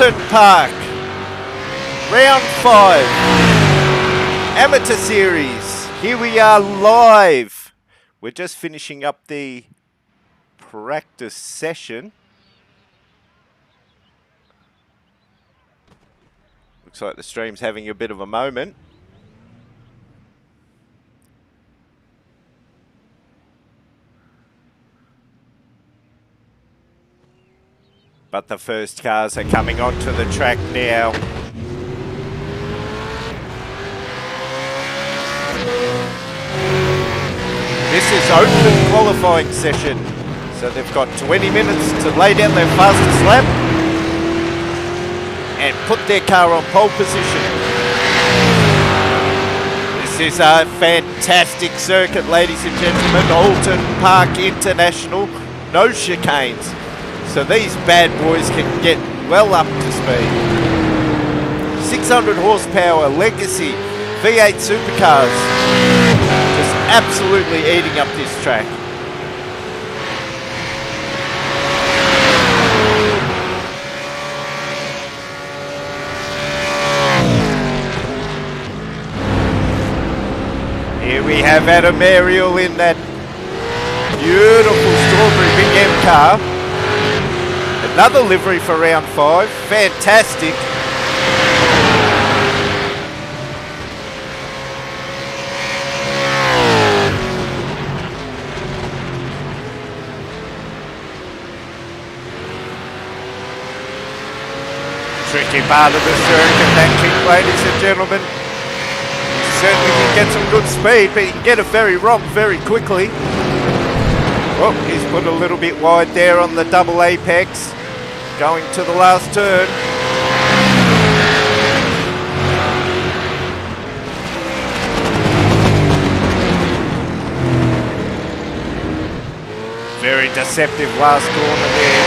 Alton Park, round 5, amateur series. Here we are live. We're just finishing up the practice session. Looks like the stream's having a bit of a moment. But the first cars are coming onto the track now. This is open qualifying session. So they've got 20 minutes to lay down their fastest lap and put their car on pole position. This is a fantastic circuit, ladies and gentlemen. Alton Park International, no chicanes. So these bad boys can get well up to speed. 600 horsepower legacy V8 Supercars. Just absolutely eating up this track. Here we have Adam Ariel in that beautiful strawberry Big M car. Another livery for round 5. Fantastic. Tricky part of the circuit, that kick, ladies and gentlemen. Certainly can get some good speed, but you can get it very wrong very quickly. Oh, he's put a little bit wide there on the double apex. Going to the last turn. Very deceptive last corner there.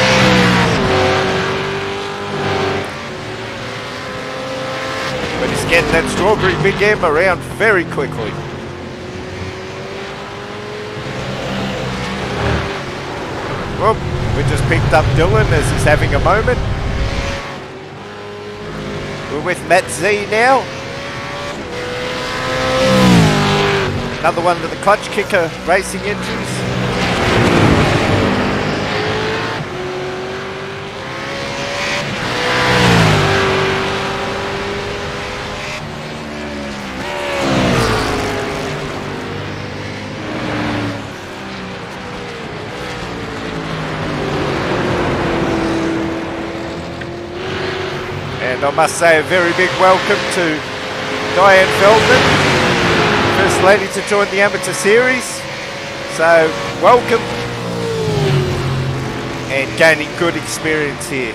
But he's getting that strawberry Big M around very quickly. Whoop. We just picked up Dylan as he's having a moment. We're with Matt Z now. Another one of the clutch kicker racing engines. I must say a very big welcome to Diane Feldman, First Lady to join the amateur series. So welcome and gaining good experience here.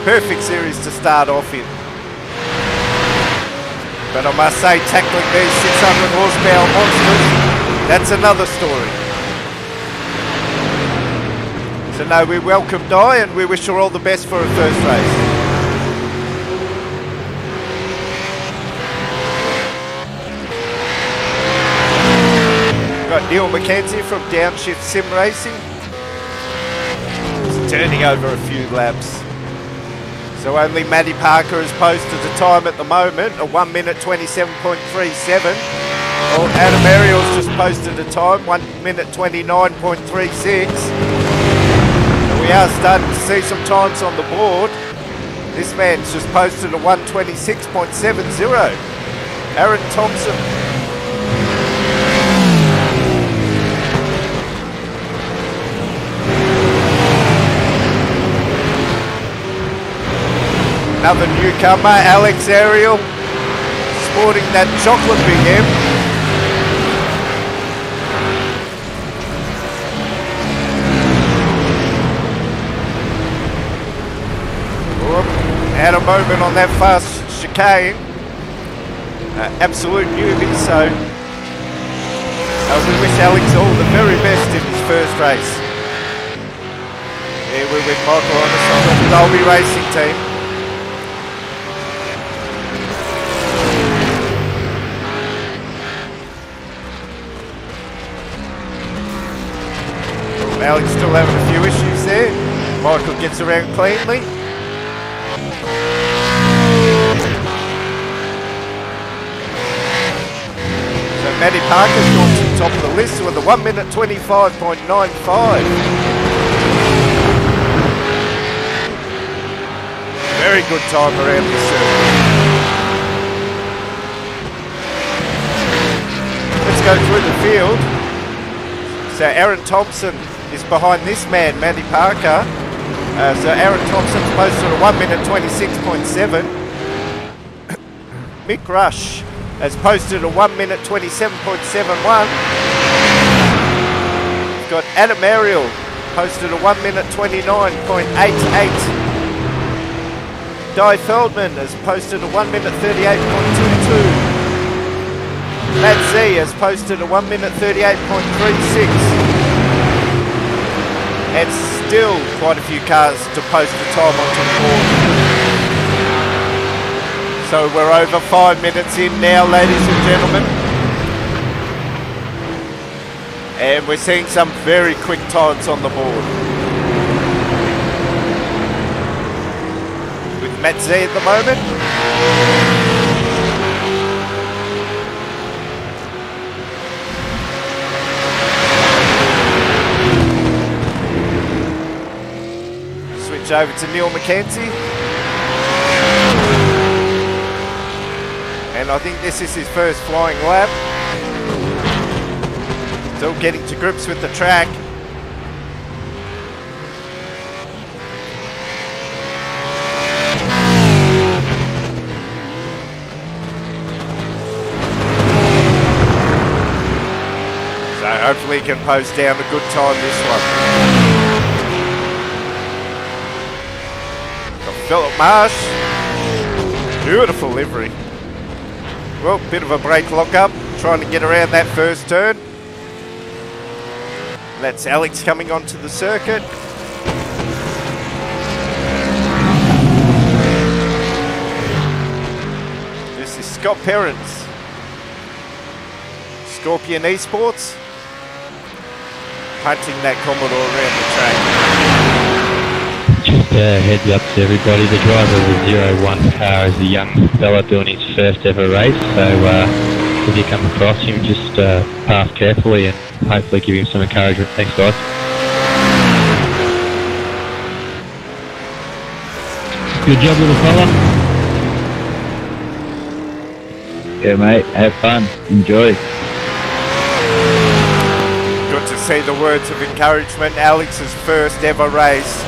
Perfect series to start off in. But I must say, tackling these 600 horsepower monsters, that's another story. So no, we welcome Di and we wish her all the best for her first race. Got Neil McKenzie from Downshift Sim Racing. He's turning over a few laps. So only Matty Parker has posted the time at the moment, a 1 minute 27.37. Well, Adam Ariel's just posted a time, 1 minute 29.36. So we are starting to see some times on the board. This man's just posted a 126.70. Aaron Thompson. Another newcomer, Alex Ariel, sporting that chocolate Big M. Had a moment on that fast chicane. Absolute newbie, so we wish Alex all the very best in his first race. Here we're with Michael on the Dalby Racing Team. Alex still having a few issues there. Michael gets around cleanly. Matty Parker's gone to the top of the list with a 1 minute 25.95. Very good time around this circuit. Let's go through the field. So Aaron Thompson is behind this man, Matty Parker. So Aaron Thompson's posted a 1 minute 26.7. Mick Rush has posted a 1 minute 27.71. We've got Adam Ariel posted a 1 minute 29.88. Di Feldman has posted a 1 minute 38.22. Matt Z has posted a 1 minute 38.36. And still quite a few cars to post a time onto the board. So we're over 5 minutes in now, ladies and gentlemen. And we're seeing some very quick times on the board. With Matt Z at the moment. Switch over to Neil McKenzie. And I think this is his first flying lap. Still getting to grips with the track. So hopefully he can post down a good time this one. Got Philip Marsh. Beautiful livery. Well, bit of a brake lock-up, trying to get around that first turn. That's Alex coming onto the circuit. This is Scott Perrins. Scorpion Esports. Punching that Commodore around the track. Just a heads up to everybody, the driver of the 01 car is a young fella doing his first ever race, so if you come across him, just pass carefully and hopefully give him some encouragement. Thanks, guys. Good job, little fella. Yeah, mate, have fun, enjoy. Good to see the words of encouragement. Alex's first ever race.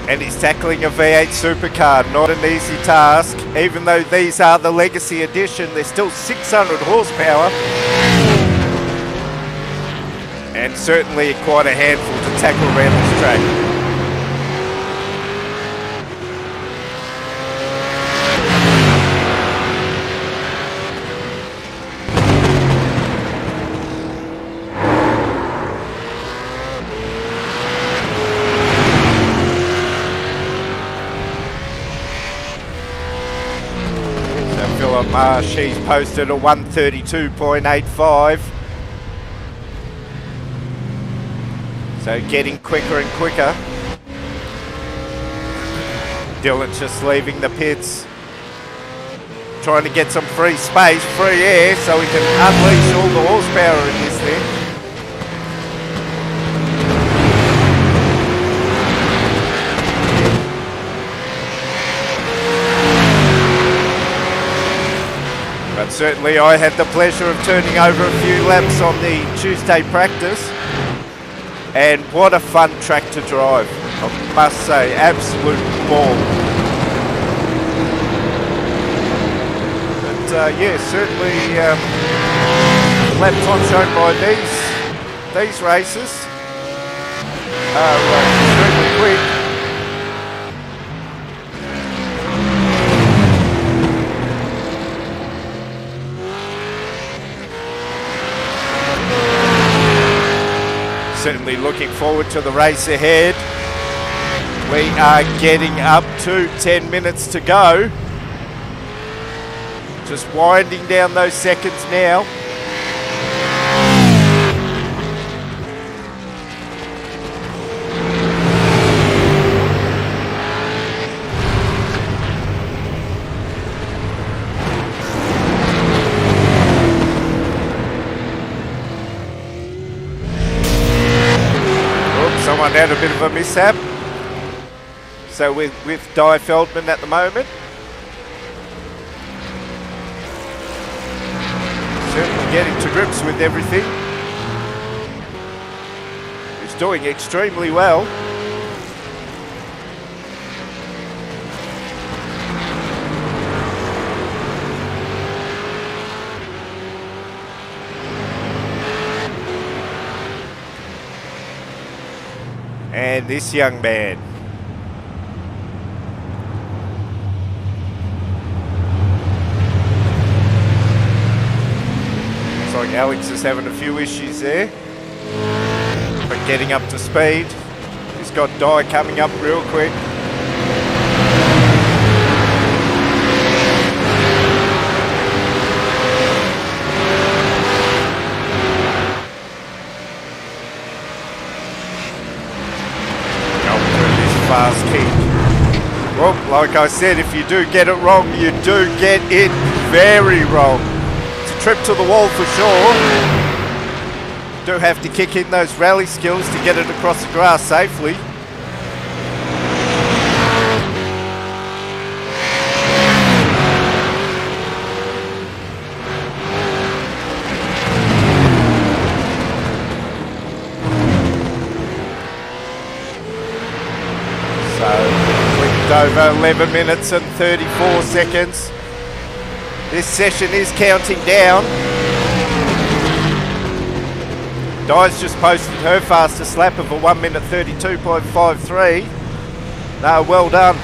And he's tackling a V8 supercar, not an easy task. Even though these are the Legacy Edition, they're still 600 horsepower. And certainly quite a handful to tackle around this track. She's posted a 132.85. So getting quicker and quicker. Dylan's just leaving the pits. Trying to get some free space, free air, so he can unleash all the horsepower in this thing. But certainly I had the pleasure of turning over a few laps on the Tuesday practice. And what a fun track to drive. I must say, absolute ball. But yeah, certainly the lap time shown by these races are extremely quick. Certainly looking forward to the race ahead. We are getting up to 10 minutes to go. Just winding down those seconds now. Someone had a bit of a mishap. So with Di Feldman at the moment. Certainly getting to grips with everything. He's doing extremely well. And this young man. Looks like Alex is having a few issues there. But getting up to speed. He's got Di coming up real quick. Fast kick. Well, like I said, if you do get it wrong, you do get it very wrong. It's a trip to the wall for sure. Do have to kick in those rally skills to get it across the grass safely. Over 11 minutes and 34 seconds. This session is counting down. Di's just posted her fastest lap of a 1 minute 32.53. No, well done.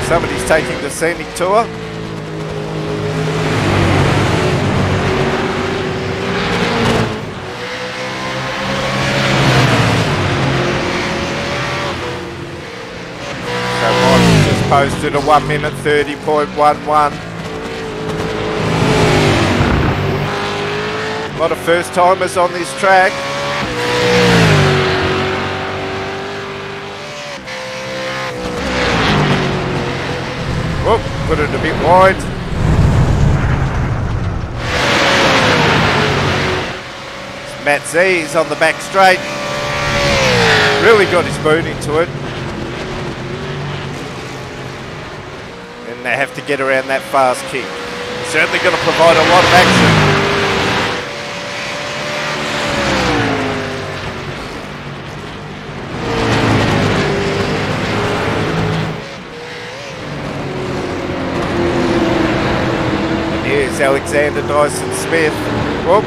Somebody's taking the scenic tour. Posted a 1 minute 30.11. A lot of first timers on this track. Whoop, put it a bit wide. Matt Z is on the back straight. Really got his boot into it. They have to get around that fast kick. Certainly going to provide a lot of action. And here's Alexander Dyson Smith. Whoop.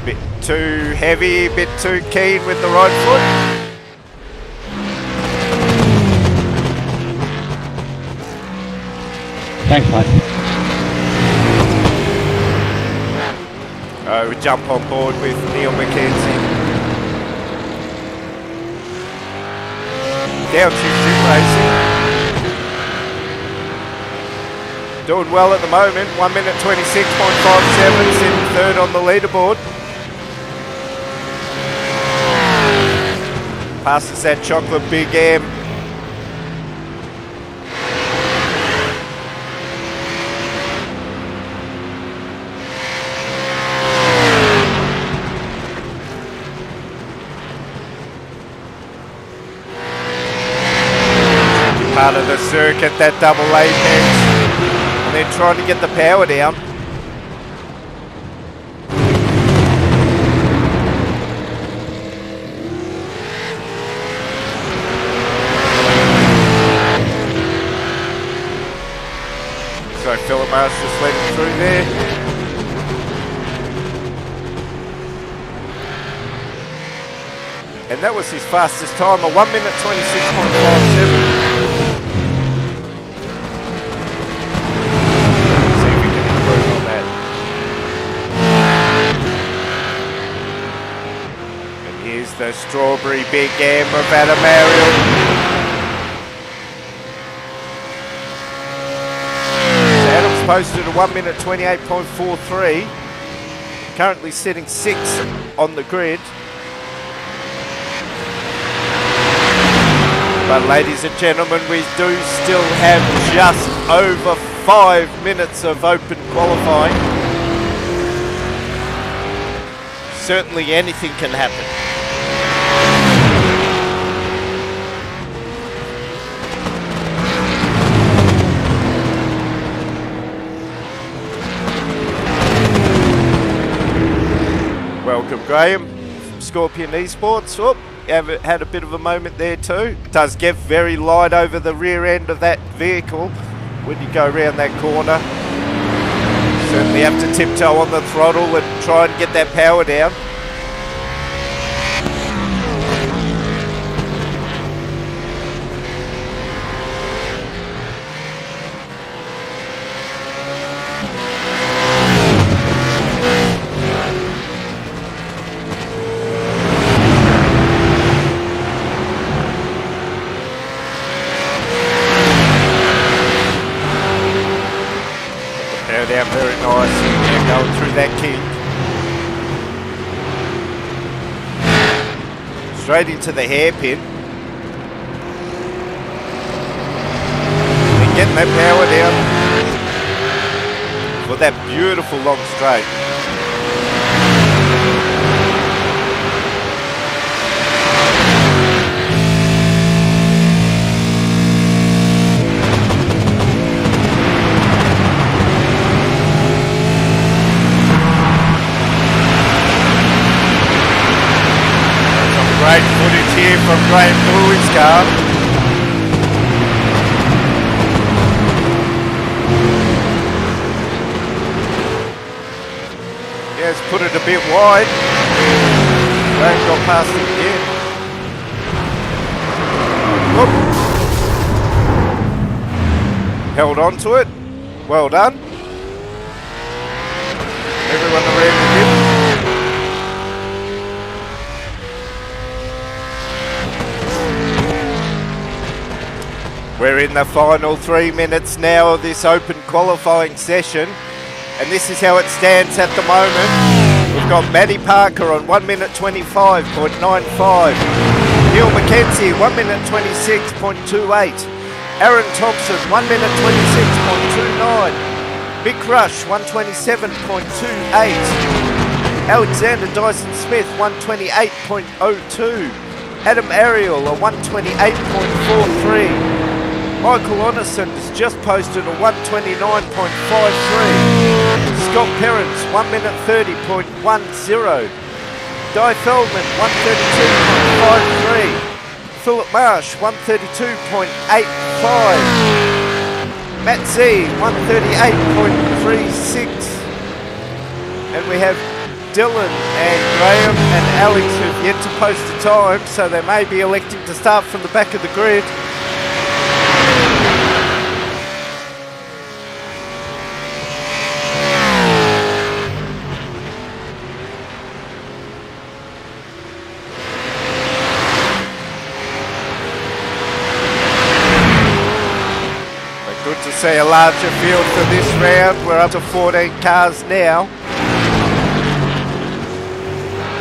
Bit too heavy, bit too keen with the right foot. Thanks, mate. We jump on board with Neil McKenzie. Down to Racing. Doing well at the moment. 1 minute 26.57, sitting third on the leaderboard. Passes that chocolate Big M. Part of the circuit, that double apex, and then trying to get the power down. So Philip Morris just let him through there. And that was his fastest time, a 1 minute 26.57. The strawberry Big M of Adam Ariel. Adams posted a 1 minute 28.43. Currently sitting 6th on the grid. But ladies and gentlemen, we do still have just over 5 minutes of open qualifying. certainly anything can happen. Welcome, Graham, from Scorpion Esports. Oh, had a bit of a moment there too. Does get very light over the rear end of that vehicle when you go around that corner. Certainly have to tiptoe on the throttle and try and get that power down. Down very nice, and going through that kick. Straight into the hairpin. And getting that power down for that beautiful long straight. Great footage here from Graham Lewis' car. Yeah, it's put it a bit wide. Graham got past it again. Whoop. Held on to it. Well done. Everyone around him. We're in the final 3 minutes now of this open qualifying session, and this is how it stands at the moment. We've got Matty Parker on 1 minute 25.95, Neil McKenzie 1 minute 26.28, Aaron Thompson 1 minute 26.29, Mick Rush 127.28, Alexander Dyson Smith 128.02, Adam Ariel a 128.43. Michael Onison has just posted a 129.53. Scott Perrins, 1 minute 30.10. Di Feldman, 132.53. Philip Marsh, 132.85. Matt Z, 138.36. And we have Dylan and Graham and Alex who've yet to post a time, so they may be electing to start from the back of the grid. See a larger field for this round. We're up to 14 cars now.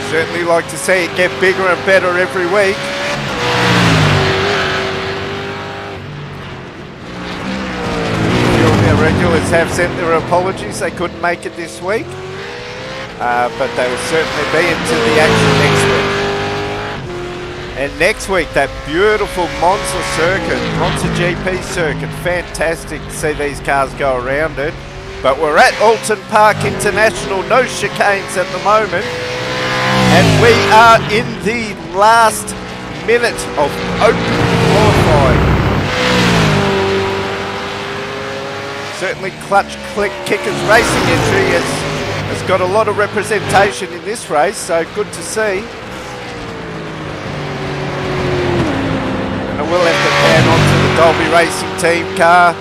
Certainly like to see it get bigger and better every week. Our regulars have sent their apologies. They couldn't make it this week, but they will certainly be into the action next week. And next week, that beautiful Monza circuit, Monza GP circuit, fantastic to see these cars go around it. But we're at Alton Park International, no chicanes at the moment. And we are in the last minute of open qualifying. Certainly Clutch Click Kickers Racing entry has got a lot of representation in this race, so good to see. And I will have to pan onto the Dalby Racing Team car.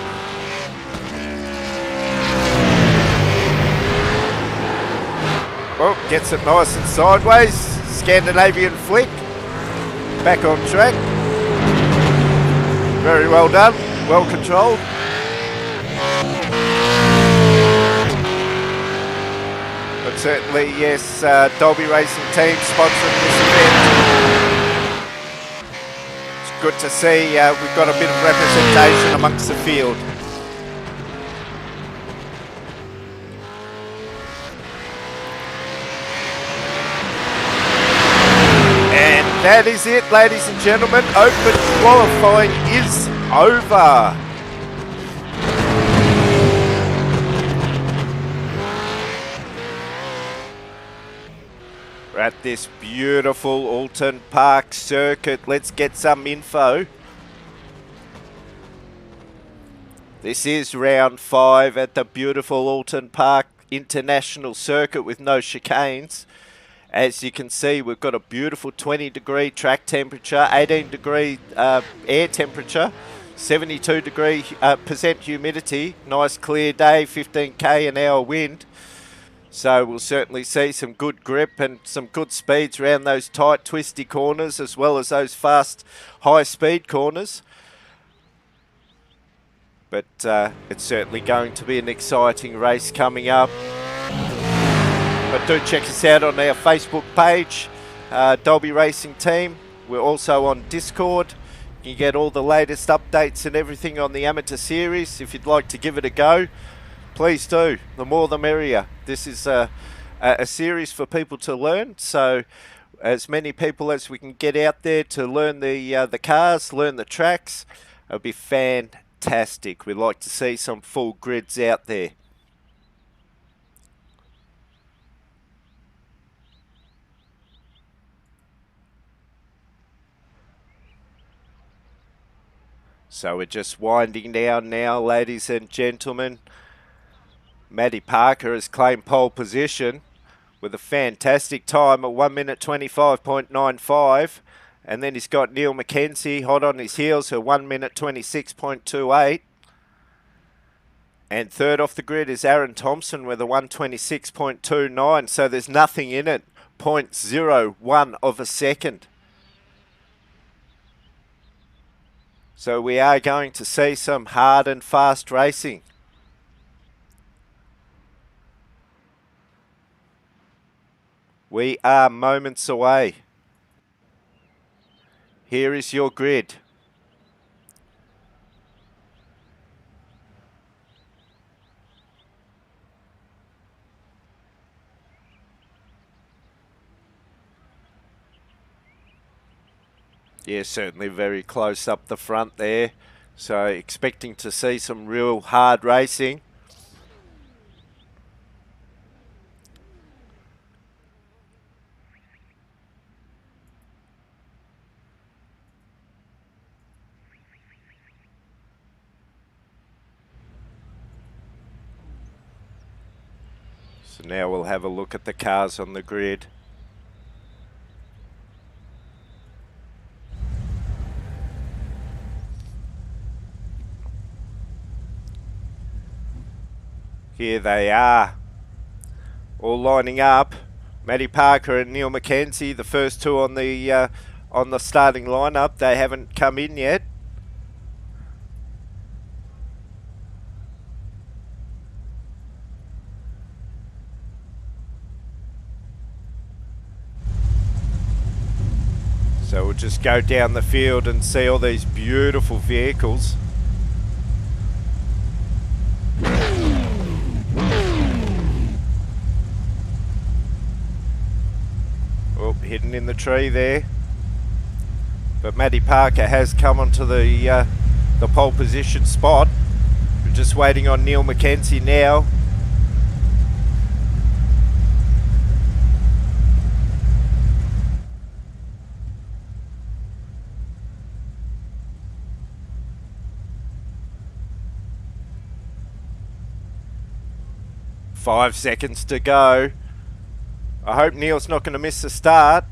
Well, gets it nice and sideways. Scandinavian flick. Back on track. Very well done. Well controlled. But certainly, yes, Dalby Racing Team sponsoring this event. Good to see we've got a bit of representation amongst the field. That is it, ladies and gentlemen. Open qualifying is over. We're at this beautiful Alton Park circuit. Let's get some info. This is round 5 at the beautiful Alton Park International Circuit with no chicanes. As you can see, we've got a beautiful 20-degree track temperature, 18-degree air temperature, 72% humidity, nice clear day, 15k an hour wind. So we'll certainly see some good grip and some good speeds around those tight, twisty corners, as well as those fast, high-speed corners. But it's certainly going to be an exciting race coming up. But do check us out on our Facebook page, Dalby Racing Team. We're also on Discord. You can get all the latest updates and everything on the Amateur Series. If you'd like to give it a go, please do. The more the merrier. This is a series for people to learn. So as many people as we can get out there to learn the cars, learn the tracks, it'll be fantastic. We'd like to see some full grids out there. So we're just winding down now, ladies and gentlemen. Matty Parker has claimed pole position with a fantastic time at 1 minute 25.95. And then he's got Neil McKenzie hot on his heels at 1 minute 26.28. And third off the grid is Aaron Thompson with a 126.29. So there's nothing in it. 0.01 of a second. So we are going to see some hard and fast racing. We are moments away. Here is your grid. Yeah, certainly very close up the front there. So expecting to see some real hard racing. So now we'll have a look at the cars on the grid. Here they are, all lining up. Matty Parker and Neil McKenzie, the first two on the starting lineup. They haven't come in yet. So we'll just go down the field and see all these beautiful vehicles. Oh, hidden in the tree there. But Matty Parker has come onto the pole position spot. We're just waiting on Neil McKenzie now. Five seconds to go. I hope Neil's not going to miss the start.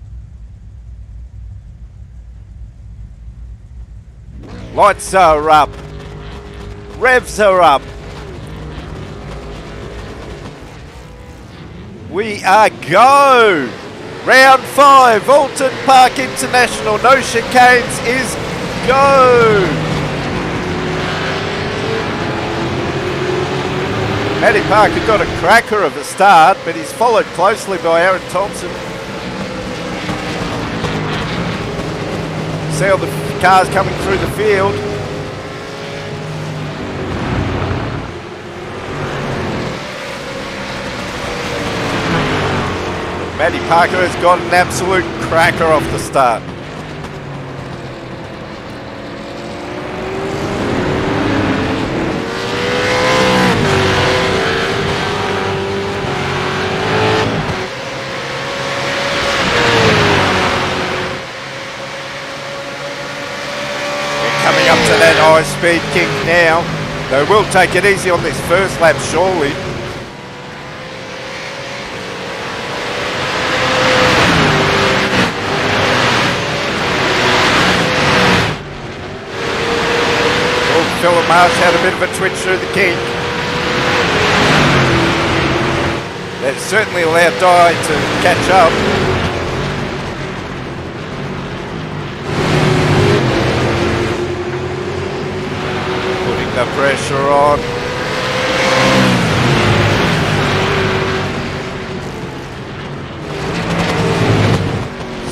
Lights are up. Revs are up. We are go. Round 5, Alton Park International. No chicanes is go. Matty Parker got a cracker of a start, but he's followed closely by Aaron Thompson. See all the cars coming through the field. Matty Parker has got an absolute cracker off the start. high-speed king now. They will take it easy on this first lap, surely. Oh, Philip Marsh had a bit of a twitch through the kink. That certainly allowed Di to catch up. Putting the pressure on.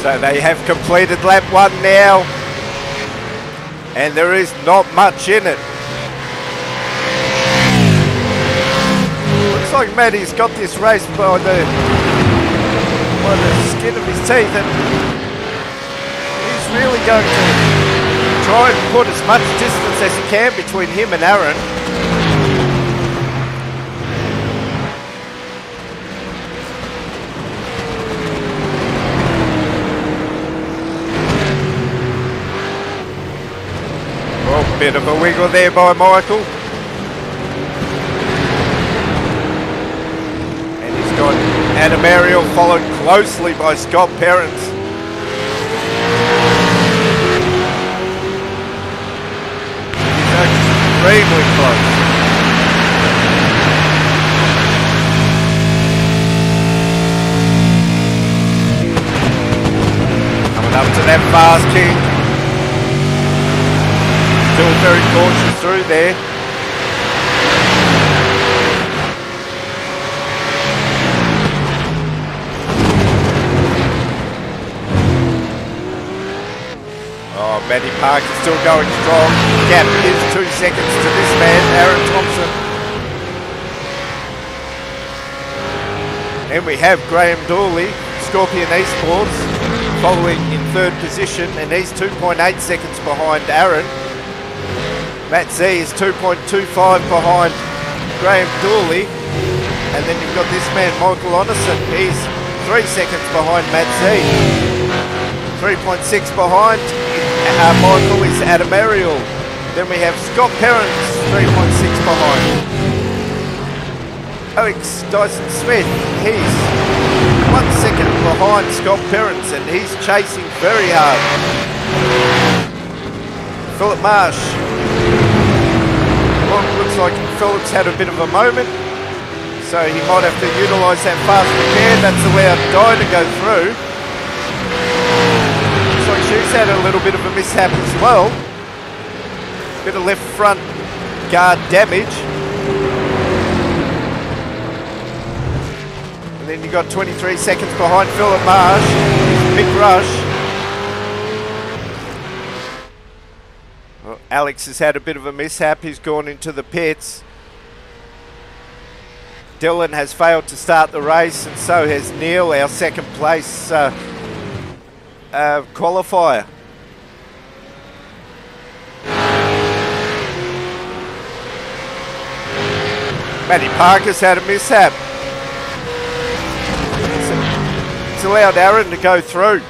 So they have completed lap 1 now. And there is not much in it. Looks like Matty's got this race by the skin of his teeth, and he's really going to try and put as much distance as he can between him and Aaron. Well, bit of a wiggle there by Michael. Got Adam Ariel followed closely by Scott Perrins. Extremely close. Coming up to that fast king. Still very cautious through there. Matty Parker still going strong. Gap is 2 seconds to this man, Aaron Thompson. And we have Graham Dooley, Scorpion Esports, following in 3rd position, and he's 2.8 seconds behind Aaron. Matt Z is 2.25 behind Graham Dooley. And then you've got this man, Michael Onison. He's 3 seconds behind Matt Z. 3.6 behind. Michael is Adam Ariel. Then we have Scott Perrins, 3.6 behind. Alex Dyson Smith, he's 1 second behind Scott Perrins, and he's chasing very hard. Philip Marsh. Well, it looks like Philip's had a bit of a moment, so he might have to utilise that fast repair. That's allowed Di to go through. She's had a little bit of a mishap as well. Bit of left front guard damage. And then you got 23 seconds behind Philip Marsh. Big rush. Well, Alex has had a bit of a mishap. He's gone into the pits. Dylan has failed to start the race, and so has Neil, our second place qualifier. Matty Parker's had a mishap. It's allowed Aaron to go through.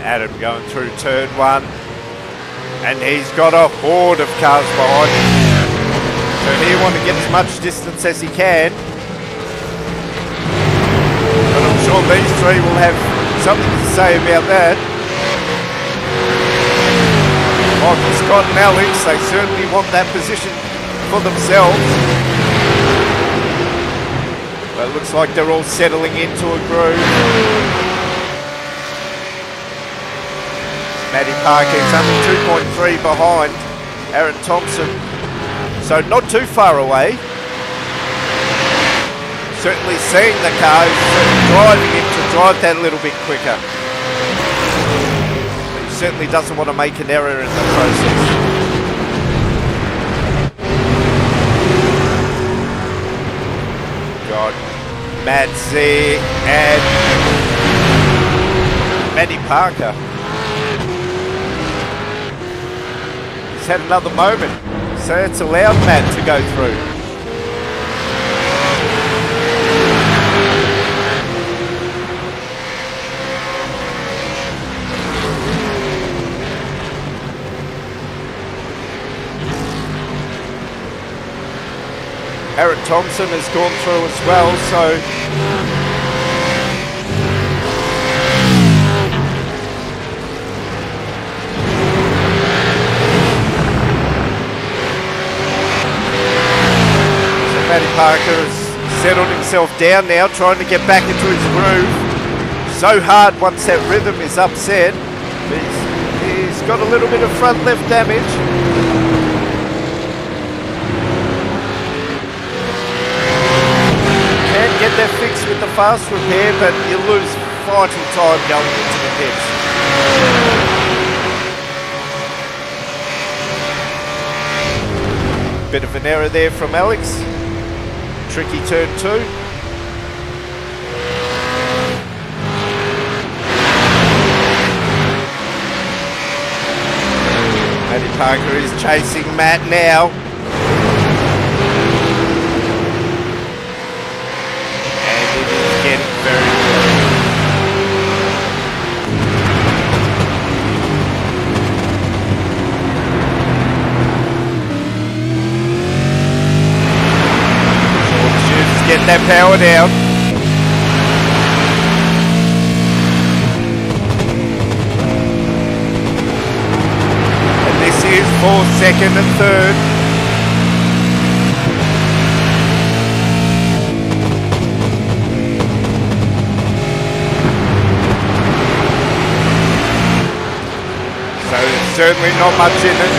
Adam going through turn 1. And he's got a horde of cars behind him. So he wants to get as much distance as he can. But I'm sure these three will have something to say about that. Michael, Scott and Alex, they certainly want that position for themselves. But it looks like they're all settling into a groove. Matty Parker is only 2.3 behind Aaron Thompson, so not too far away. Certainly seeing the car, driving him to drive that a little bit quicker. But he certainly doesn't want to make an error in the process. Got Matt Z and Matty Parker. Had another moment, so it's allowed Matt to go through. Thompson has gone through as well, so Matty Parker has settled himself down now, trying to get back into his groove. So hard once that rhythm is upset. He's got a little bit of front left damage. Can get that fixed with the fast repair, but you lose vital time going into the pits. Bit of an error there from Alex. Tricky turn 2. Matty Parker is chasing Matt now. And it is getting very close. Get that power down. And this is for second and third. So certainly not much in it.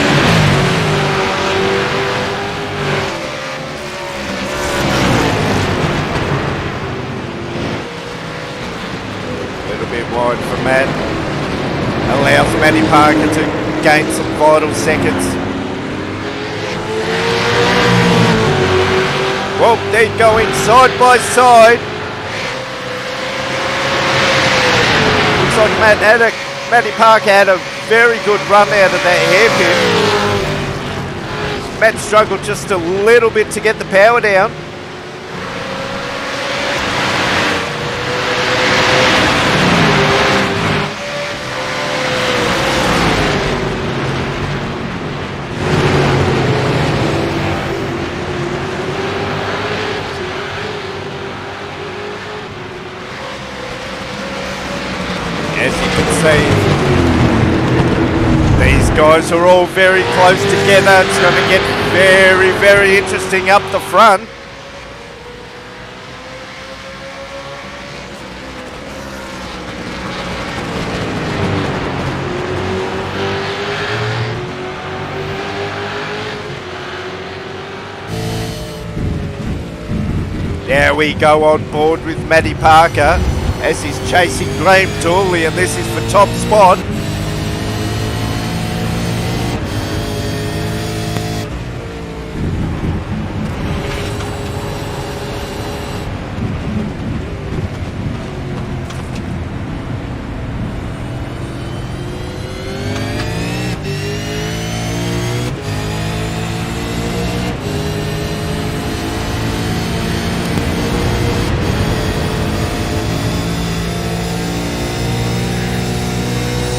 Wide for Matt. Allows Matty Parker to gain some vital seconds. Well, they're going side by side. Looks like Matty Parker had a very good run out of that hairpin. Matt struggled just a little bit to get the power down. As you can see, these guys are all very close together. It's going to get very, very interesting up the front. Now we go on board with Matty Parker as he's chasing Graham Tooley, and this is for top spot.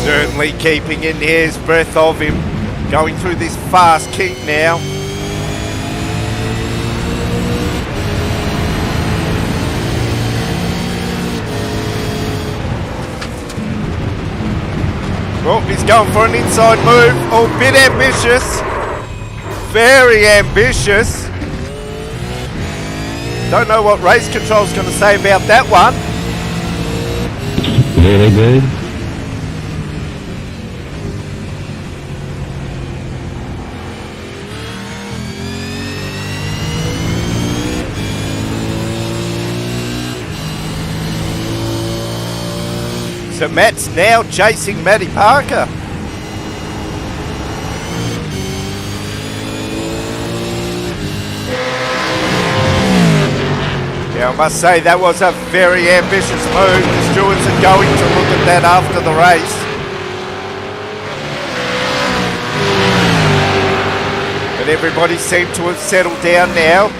Certainly keeping in hair's breadth of him, going through this fast kink now. Well, he's going for an inside move. Oh, a bit ambitious. Very ambitious. Don't know what race control's going to say about that one. Really good. So Matt's now chasing Matty Parker. Yeah, I must say that was a very ambitious move. The stewards are going to look at that after the race. But everybody seemed to have settled down now.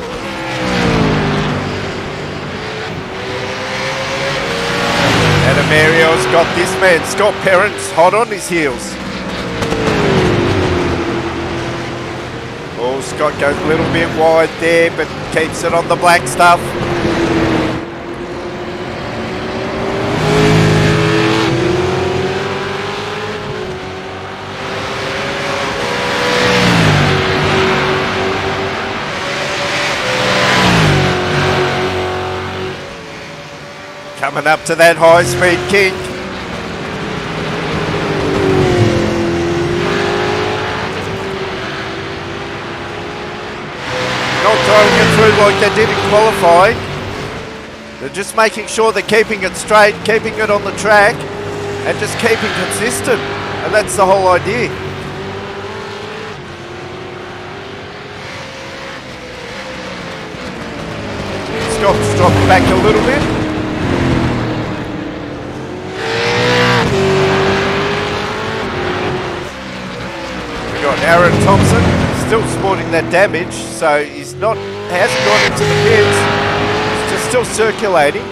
Mario's got this man, Scott Perrins, hot on his heels. Oh, Oh, Scott goes a little bit wide there, but keeps it on the black stuff. Coming up to that high-speed kick. Not throwing it through like they did in qualifying. They're just making sure they're keeping it straight, keeping it on the track, and just keeping consistent. And that's the whole idea. Scott's dropped back a little bit. We've got Aaron Thompson still sporting that damage, so hasn't gone into the pits. He's just still circulating.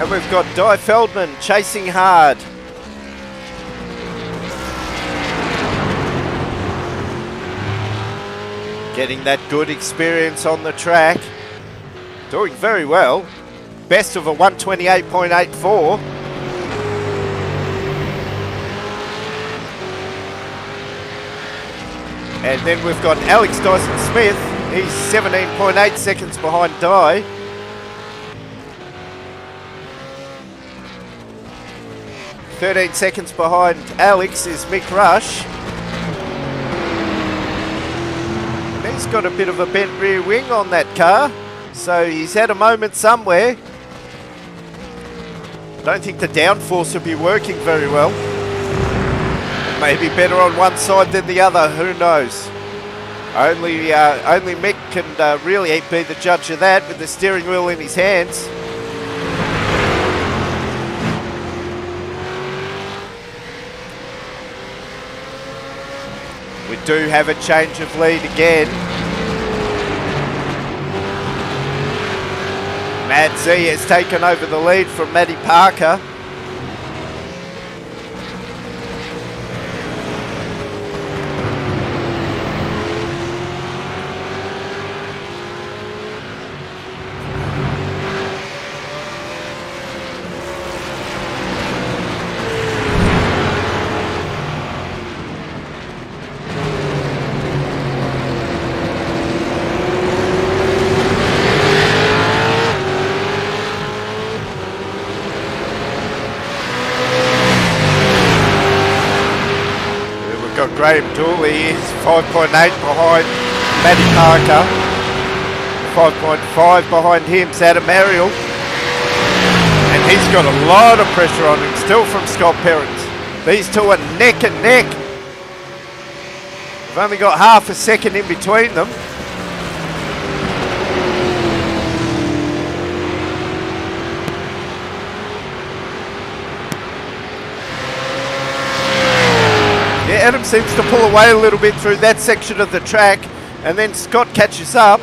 And we've got Di Feldman chasing hard. Getting that good experience on the track. Doing very well. Best of a 128.84. And then we've got Alex Dyson Smith. He's 17.8 seconds behind Di. "13 seconds behind Alex is Mick Rush. He's got a bit of a bent rear wing on that car, so he's had a moment somewhere. Don't think the downforce will be working very well. Maybe better on one side than the other, who knows? Only Mick can really be the judge of that with the steering wheel in his hands. We do have a change of lead again. Matt Z has taken over the lead from Matty Parker. Graham Dooley is 5.8 behind Matty Parker. 5.5 behind him is Adam Ariel. And he's got a lot of pressure on him still from Scott Perrins. These two are neck and neck. They've only got half a second in between them. Adam seems to pull away a little bit through that section of the track, and then Scott catches up.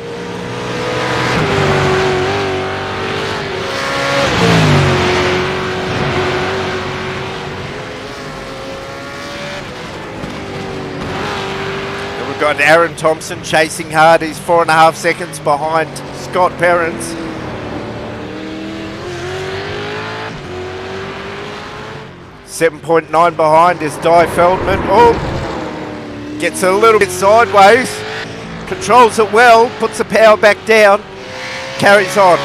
And we've got Aaron Thompson chasing hard. He's 4.5 seconds behind Scott Perrins. .9 behind is Di Feldman. Oh, gets a little bit sideways, controls it well, puts the power back down, carries on.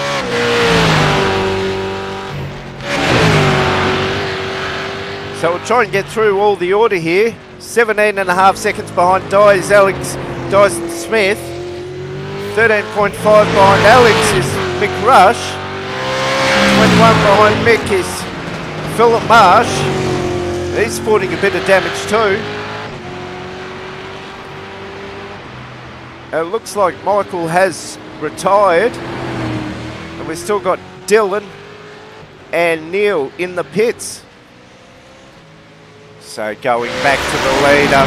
So we'll try and get through all the order here. 17.5 seconds behind Di is Alex Dyson Smith. 13.5 behind Alex is Mick Rush. 21 behind Mick is Philip Marsh. He's sporting a bit of damage too. It looks like Michael has retired. And we've still got Dylan and Neil in the pits. So going back to the leader.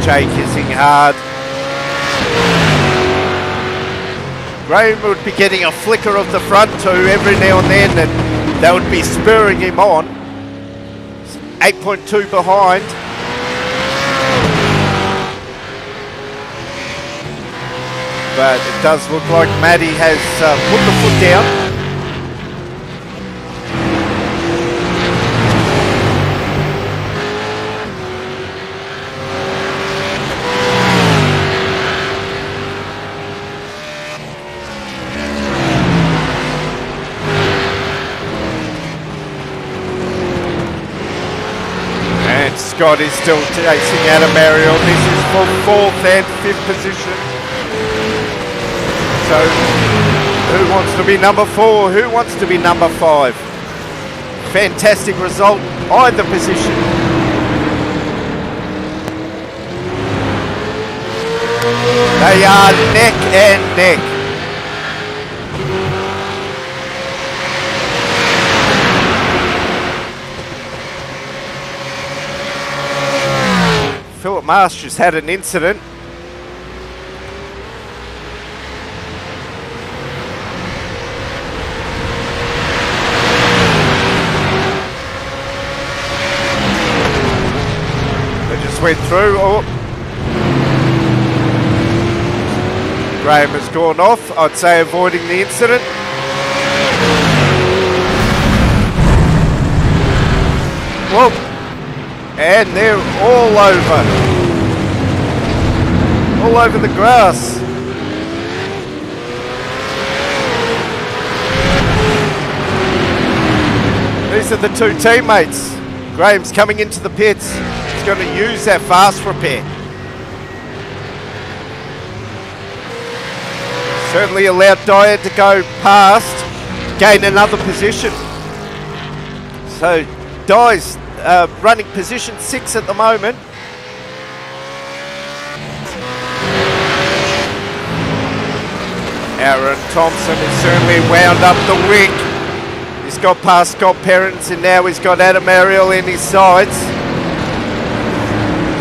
shake hissing hard. Graham would be getting a flicker of the front too every now and then, and that would be spurring him on. 8.2 behind. But it does look like Matty has put the foot down. And Scott is still chasing Adam Ariel. This is for 4th and 5th position. So, who wants to be number 4? Who wants to be number 5? Fantastic result, either position. They are neck and neck. Philip Marsh just had an incident. Went through. Oh. Graham has gone off. I'd say avoiding the incident. Whoa. And they're all over the grass. These are the two teammates. Graham's coming into the pits. He's going to use that fast repair. Certainly allowed Dyer to go past, gain another position. So Dyer's running position 6 at the moment. Aaron Thompson has certainly wound up the wick. He's got past Scott Perrins and now he's got Adam Ariel in his sides.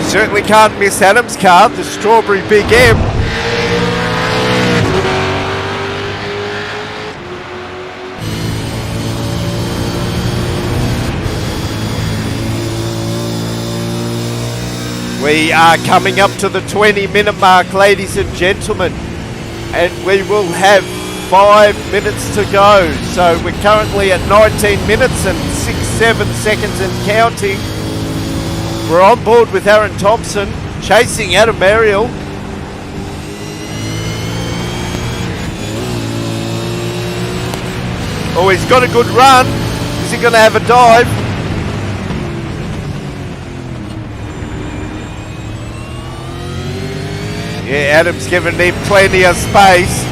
Certainly can't miss Adam's car, the Strawberry Big M. We are coming up to the 20-minute mark, ladies and gentlemen, and we will have 5 minutes to go. So we're currently at 19 minutes and 6-7 seconds and counting. We're on board with Aaron Thompson, chasing Adam Ariel. Oh, he's got a good run. Is he going to have a dive? Yeah, Adam's given him plenty of space.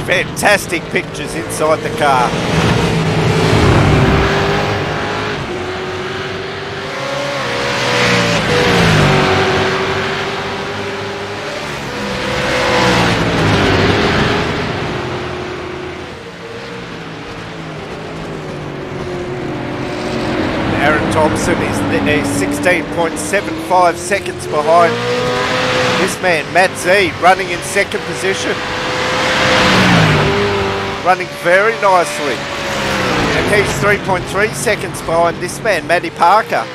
Fantastic pictures inside the car. Aaron Thompson is 16.75 seconds behind this man, Matt Z, running in 2nd position. Running very nicely. And he's 3.3 seconds behind this man, Matty Parker.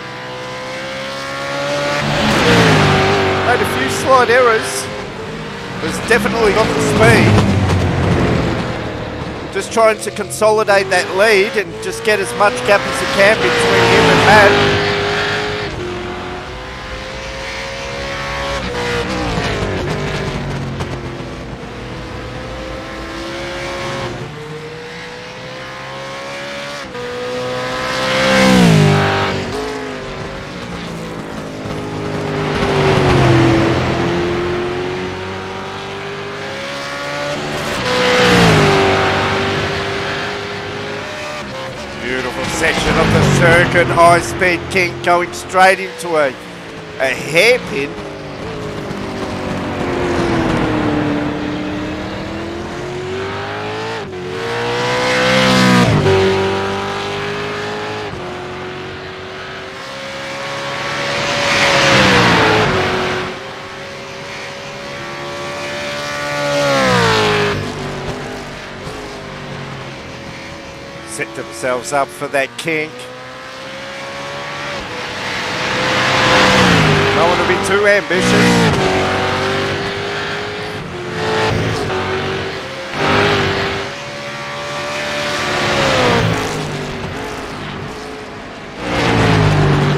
Made a few slight errors, but has definitely got the speed. Just trying to consolidate that lead and just get as much gap as he can between him and Matt. Section of the circuit, high speed kink going straight into a a hairpin. Set themselves up for that kink. Don't want to be too ambitious.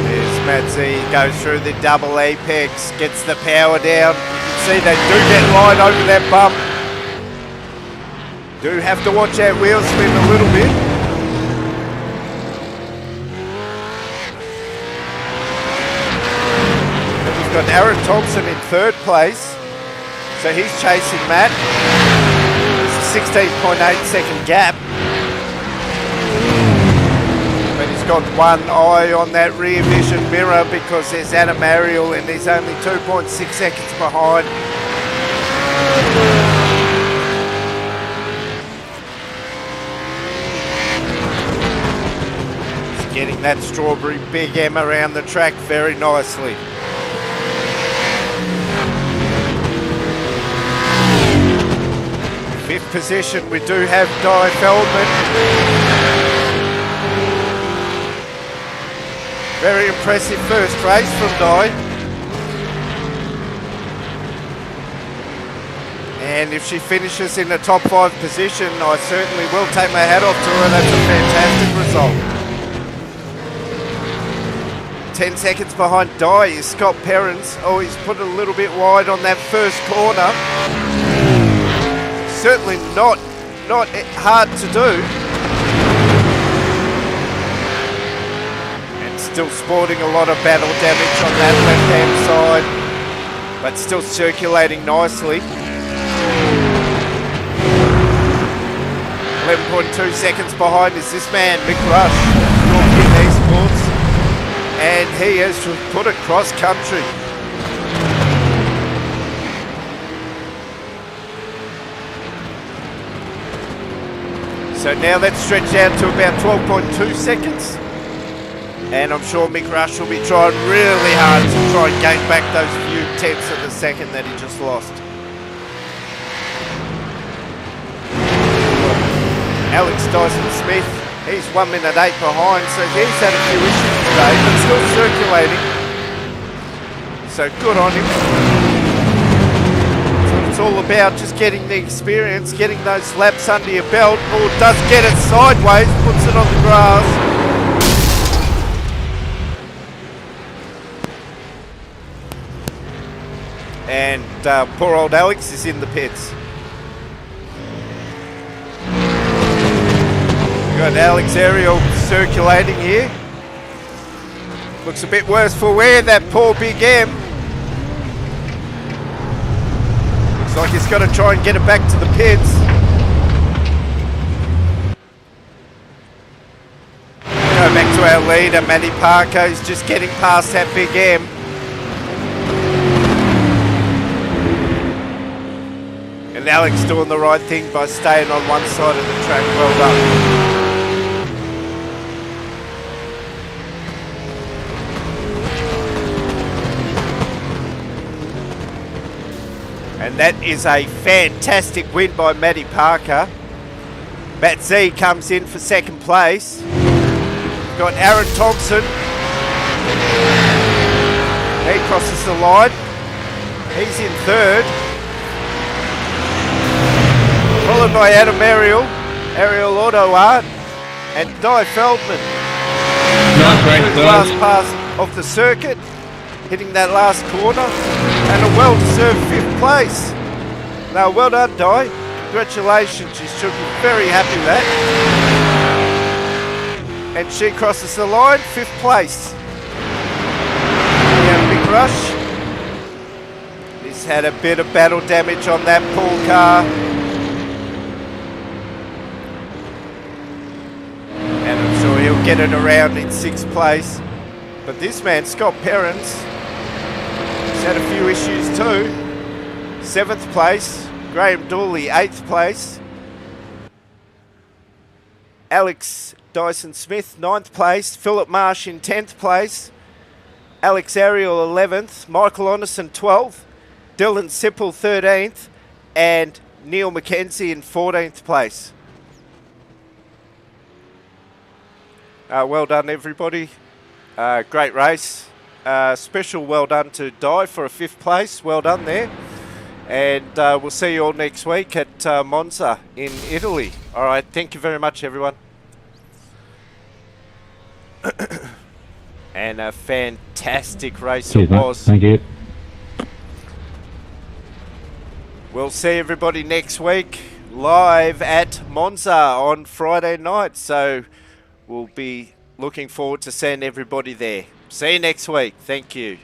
There's Madsy, goes through the double apex, gets the power down. You can see they do get line over that bump. Do have to watch that wheel spin a little bit. Got Aaron Thompson in third place, so he's chasing Matt. It's a 16.8 second gap, but he's got one eye on that rear vision mirror because there's Adam Ariel and he's only 2.6 seconds behind. He's getting that strawberry Big M around the track very nicely. Fifth position, we do have Di Feldman. Very impressive first race from Di. And if she finishes in the top 5 position, I certainly will take my hat off to her. That's a fantastic result. 10 seconds behind Di is Scott Perrins. Oh, he's put a little bit wide on that first corner. Certainly not hard to do. And still sporting a lot of battle damage on that left-hand side, but still circulating nicely. 11.2 seconds behind is this man, Mick Rush, North Esports, and he has put it cross country. So now that's stretched out to about 12.2 seconds. And I'm sure Mick Rush will be trying really hard to try and gain back those few tenths of a second that he just lost. Alex Dyson Smith, he's 1 minute 8 behind, so he's had a few issues today, but still circulating. So good on him. It's all about just getting the experience, getting those laps under your belt. Oh, does get it sideways, puts it on the grass. And poor old Alex is in the pits. We've got Alex Ariel circulating here. Looks a bit worse for wear, that poor Big M. Like he's got to try and get it back to the pits. Go back to our leader, Matty Parker. He's just getting past that Big M. And Alex doing the right thing by staying on one side of the track. Well done. And that is a fantastic win by Matty Parker. Matt Z comes in for second place. We've got Aaron Thompson. He crosses the line. He's in third. Followed by Adam Ariel Auto Art, and Di Feldman. Nice race, last guys. pass of the circuit, hitting that last corner, and a well-deserved 5th place. Now, well done, Di. Congratulations. You should be very happy with that. And she crosses the line, 5th place. We have Big Rush. He's had a bit of battle damage on that pool car. And I'm sure he'll get it around in 6th place. But this man, Scott Perrins, had a few issues too. 7th place, Graham Dooley, 8th place. Alex Dyson Smith, 9th place. Philip Marsh in 10th place. Alex Ariel, 11th. Michael Onison, 12th. Dylan Sipple, 13th. And Neil McKenzie in 14th place. Well done, everybody. Great race. Special well done to Di for a 5th place. Well done there. And we'll see you all next week at Monza in Italy. All right, thank you very much, everyone. And a fantastic race Cheers, it mate. was. Thank you. We'll see everybody next week live at Monza on Friday night. So we'll be looking forward to seeing everybody there. See you next week. Thank you.